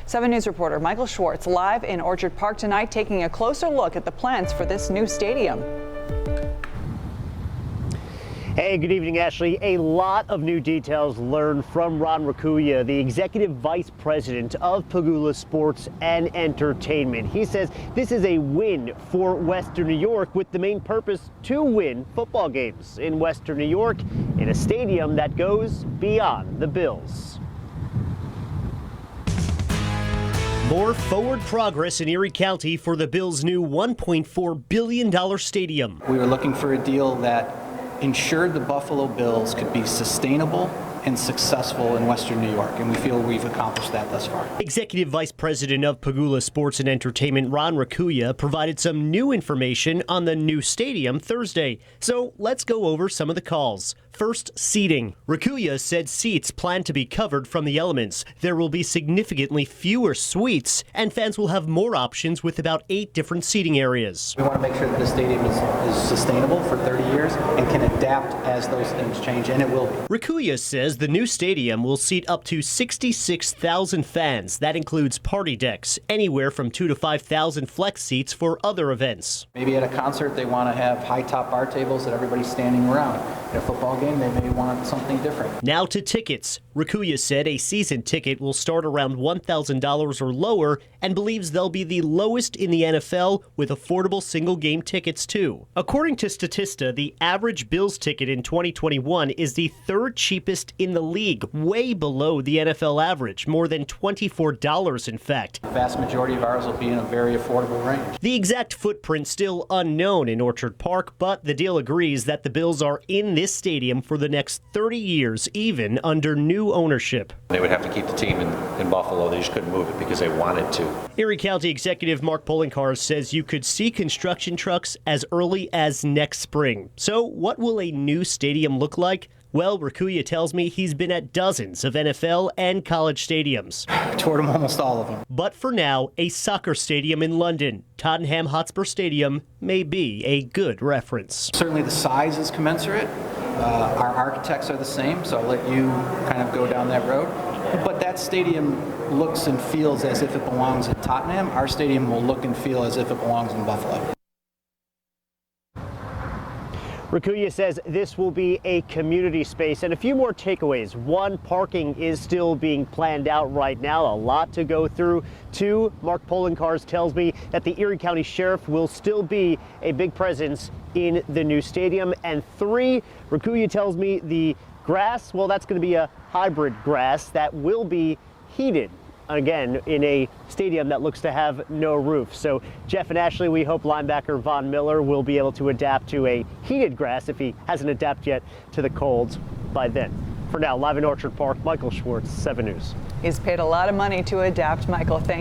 7 News reporter Michael Schwartz live in Orchard Park tonight, taking a closer look at the plans for this new stadium. Hey, good evening, Ashley. A lot of new details learned from Ron Raccuia, the executive vice president of Pegula Sports and Entertainment. He says this is a win for Western New York, with the main purpose to win football games in Western New York in a stadium that goes beyond the Bills. More forward progress in Erie County for the Bills' new $1.4 billion stadium. We were looking for a deal that ensured the Buffalo Bills could be sustainable and successful in Western New York, and we feel we've accomplished that thus far. Executive Vice President of Pegula Sports and Entertainment Ron Raccuia provided some new information on the new stadium Thursday. So let's go over some of the calls. First, seating. Raccuia said seats plan to be covered from the elements. There will be significantly fewer suites, and fans will have more options with about 8 different seating areas. We want to make sure that the stadium is sustainable for 30 years and can adapt as those things change, and it will be. Raccuia says the new stadium will seat up to 66,000 fans. That includes party decks, anywhere from 2,000 to 5,000 flex seats for other events. Maybe at a concert they want to have high top bar tables that everybody's standing around. At a football game they may want something different. Now to tickets. Raccuia said a season ticket will start around $1,000 or lower, and believes they'll be the lowest in the NFL, with affordable single-game tickets too. According to Statista, the average Bills ticket in 2021 is the 3rd cheapest in the league, way below the NFL average, more than $24 in fact. The vast majority of ours will be in a very affordable range. The exact footprint still unknown in Orchard Park, but the deal agrees that the Bills are in this stadium for the next 30 years, even under new ownership. They would have to keep the team in Buffalo. They just couldn't move it because they wanted to. Erie County Executive Mark Poloncarz says you could see construction trucks as early as next spring. So what will a new stadium look like? Well, Raccuia tells me he's been at dozens of NFL and college stadiums. Toured them, almost all of them. But for now, a soccer stadium in London, Tottenham Hotspur Stadium, may be a good reference. Certainly the size is commensurate. Our architects are the same, so I'll let you kind of go down that road. But that stadium looks and feels as if it belongs at Tottenham. Our stadium will look and feel as if it belongs in Buffalo. Raccuia says this will be a community space. And a few more takeaways. 1, parking is still being planned out right now. A lot to go through. 2, Mark Poloncarz tells me that the Erie County Sheriff will still be a big presence in the new stadium. And 3, Raccuia tells me the grass, well, that's going to be a hybrid grass that will be heated. Again, in a stadium that looks to have no roof. So Jeff and Ashley, we hope linebacker Von Miller will be able to adapt to a heated grass if he hasn't adapted yet to the cold by then. For now, live in Orchard Park, Michael Schwartz, 7 News. He's paid a lot of money to adapt, Michael. Thank you.